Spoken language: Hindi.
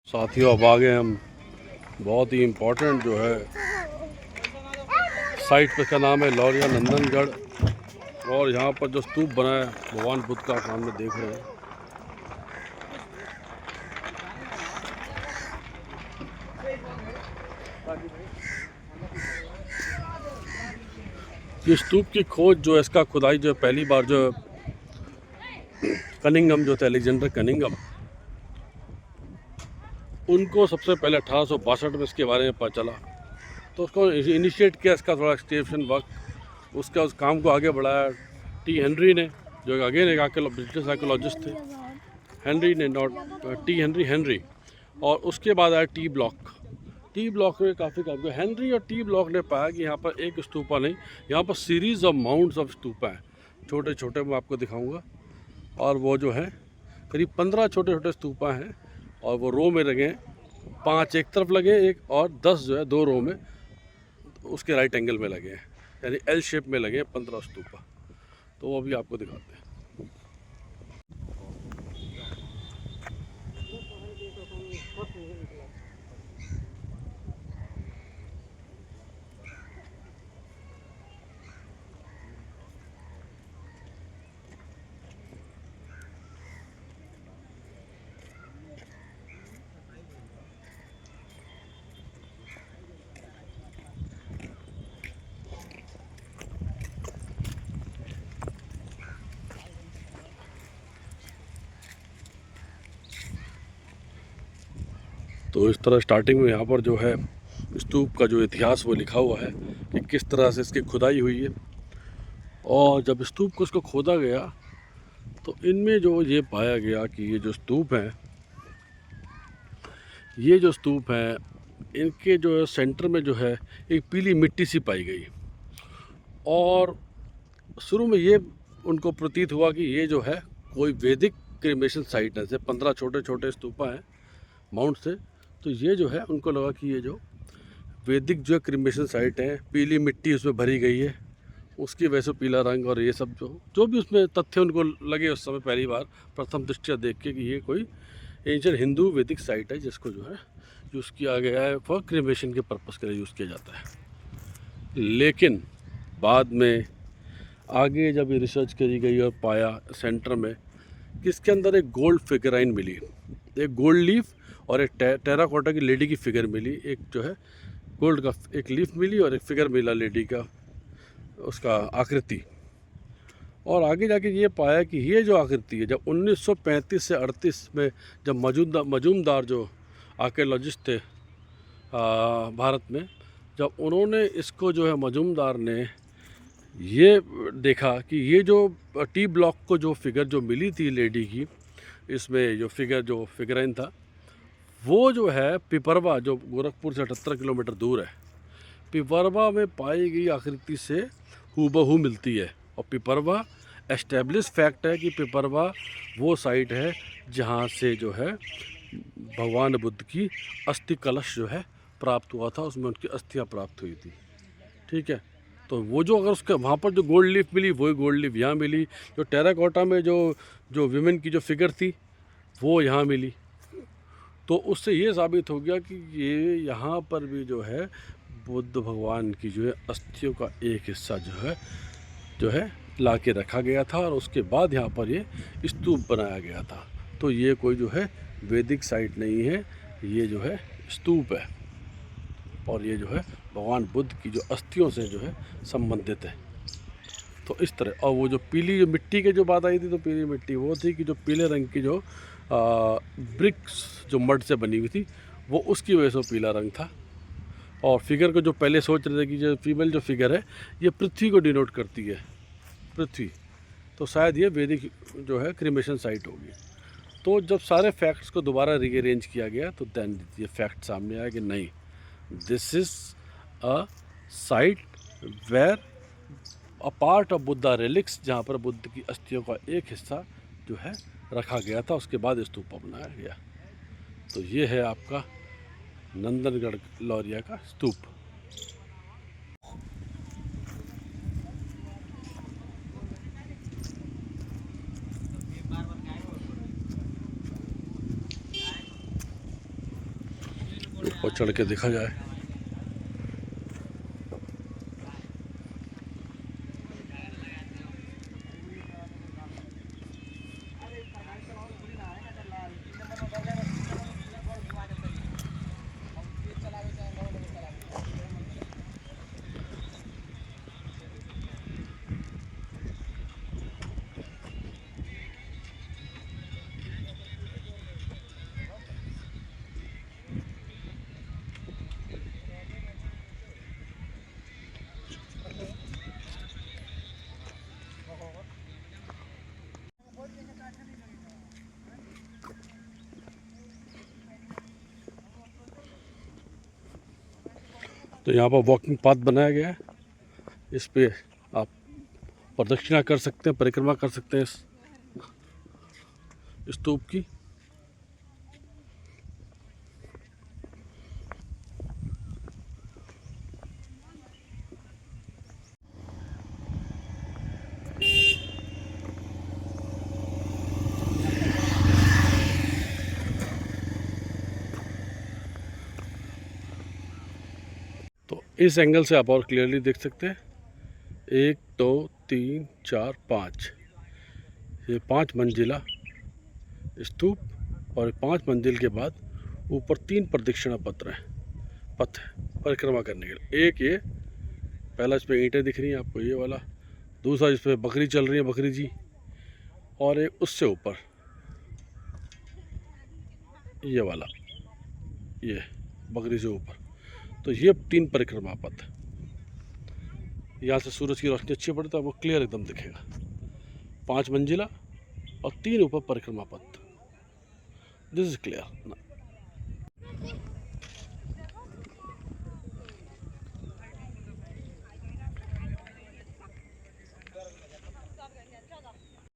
साथियों अब आगे हम बहुत ही इम्पोर्टेंट जो है साइट पे का नाम है लौरिया नंदनगढ़। और यहाँ पर जो स्तूप बना है भगवान बुद्ध का सामने देख रहे हैं। ये स्तूप की खोज जो है, इसका खुदाई जो है पहली बार जो कनिंघम जो थे अलेक्जेंडर कनिंघम, उनको सबसे पहले 1862 में इसके बारे में पता चला। तो उसको इनिशिएट किया, इसका थोड़ा एक्सटेंशन वर्क, उसका उस काम को आगे बढ़ाया टी हेनरी ने, जो अगेन एक ब्रिटिश आर्कियोलॉजिस्ट थे। हेनरी ने, नॉट टी हेनरी, हेनरी। और उसके बाद आया टी ब्लॉक। टी ब्लॉक में काफ़ी काम किया। हेनरी और टी ब्लॉक ने पाया कि यहाँ पर एक स्तूपा नहीं, यहाँ पर series of mounts of stupa हैं, छोटे छोटे, मैं आपको दिखाऊंगा। और वो जो है करीब 15 छोटे छोटे स्तूपा हैं और वो रो में लगे हैं, 5 एक तरफ लगे एक, और 10 जो है 2 रो में उसके राइट एंगल में लगे हैं, यानी एल शेप में लगे हैं 15 स्तूपा। तो वो भी आपको दिखाते हैं। तो इस तरह स्टार्टिंग में यहाँ पर जो है स्तूप का जो इतिहास वो लिखा हुआ है कि किस तरह से इसकी खुदाई हुई है। और जब स्तूप को इसको खोदा गया तो इनमें जो ये पाया गया कि ये जो स्तूप हैं, ये जो स्तूप हैं, इनके जो है सेंटर में जो है एक पीली मिट्टी सी पाई गई। और शुरू में ये उनको प्रतीत हुआ कि ये जो है कोई वैदिक क्रिमेशन साइट है। जैसे 15 छोटे छोटे स्तूपा हैं माउंट से, तो ये जो है उनको लगा कि ये जो वैदिक जो क्रिमेशन साइट है, पीली मिट्टी उसमें भरी गई है, उसकी वजह से पीला रंग और ये सब जो भी उसमें तथ्य उनको लगे उस समय पहली बार प्रथम दृष्टया देख के कि ये कोई एंशिएंट हिंदू वैदिक साइट है जिसको जो है यूज़ किया गया है, फॉर क्रिमेशन के पर्पज़ के लिए यूज़ किया जाता है। लेकिन बाद में आगे जब ये रिसर्च करी गई और पाया सेंटर में कि इसके अंदर एक गोल्ड फिगराइन मिली, एक गोल्ड लीफ और एक टेराकोटा की लेडी की फिगर मिली, एक जो है गोल्ड का एक लीफ मिली और एक फिगर मिला लेडी का, उसका आकृति। और आगे जाके ये पाया कि ये जो आकृति है, जब 1935 से 38 में जब मजूमदार जो आर्कियोलॉजिस्ट थे भारत में, जब उन्होंने इसको जो है मजूमदार ने ये देखा कि ये जो टी ब्लॉक को जो फिगर जो मिली थी लेडी की, इसमें जो फिगराइन था वो जो है पिपरवा, जो गोरखपुर से 78 किलोमीटर दूर है, पिपरवा में पाई गई आकृति से हूबहू मिलती है। और पिपरवा एस्टेब्लिश फैक्ट है कि पिपरवा वो साइट है जहाँ से जो है भगवान बुद्ध की अस्थि कलश जो है प्राप्त हुआ था, उसमें उनकी अस्थियाँ प्राप्त हुई थी। ठीक है, तो वो जो अगर उसके वहाँ पर जो गोल्ड लीफ मिली वही गोल्ड लीफ यहाँ मिली, जो टेराकोटा में जो विमेन की जो फिगर थी वो यहाँ मिली। तो उससे ये साबित हो गया कि ये यहाँ पर भी जो है बुद्ध भगवान की जो है अस्थियों का एक हिस्सा जो है ला के रखा गया था और उसके बाद यहाँ पर ये स्तूप बनाया गया था। तो ये कोई जो है वैदिक साइट नहीं है, ये जो है स्तूप है और ये जो है भगवान बुद्ध की जो अस्थियों से जो है संबंधित है। तो इस तरह, और वो जो पीली जो मिट्टी की जो बात आई थी, तो पीली मिट्टी वो थी कि जो पीले रंग की जो ब्रिक्स जो मड से बनी हुई थी, वो उसकी वजह से पीला रंग था। और फिगर को जो पहले सोच रहे थे कि जो फीमेल जो फिगर है ये पृथ्वी को डिनोट करती है, पृथ्वी, तो शायद ये वैदिक जो है क्रिमेशन साइट होगी। तो जब सारे फैक्ट्स को दोबारा रीअरेंज किया गया तो देन ये फैक्ट सामने आया कि नहीं, this is a site where a part of Buddha relics, जहाँ पर बुद्ध की अस्थियों का एक हिस्सा जो है रखा गया था, उसके बाद स्तूप बनाया गया। तो ये है आपका नंदनगढ़ लौरिया का स्तूप। ऊपर चढ़ के देखा जाए। तो यहाँ पर वॉकिंग पाथ बनाया गया है, इस पे आप प्रदक्षिणा कर सकते हैं, परिक्रमा कर सकते हैं इस स्तूप की। तो इस एंगल से आप और क्लियरली देख सकते हैं। 1 2 3 4 5, ये 5 मंजिला स्तूप और 5 मंजिल के बाद ऊपर 3 प्रदक्षिणा पथ है परिक्रमा करने के लिए। एक ये पहला, इस पे ईंटें दिख रही हैं आपको, ये वाला। दूसरा जिस पे बकरी चल रही है, बकरी जी। और एक उससे ऊपर ये वाला, ये बकरी से ऊपर। तो ये 3 परिक्रमा पथ। यहाँ से सूरज की रोशनी अच्छी पड़े तो आपको क्लियर एकदम दिखेगा। 5 मंजिला और 3 ऊपर परिक्रमा पथ। This is clear.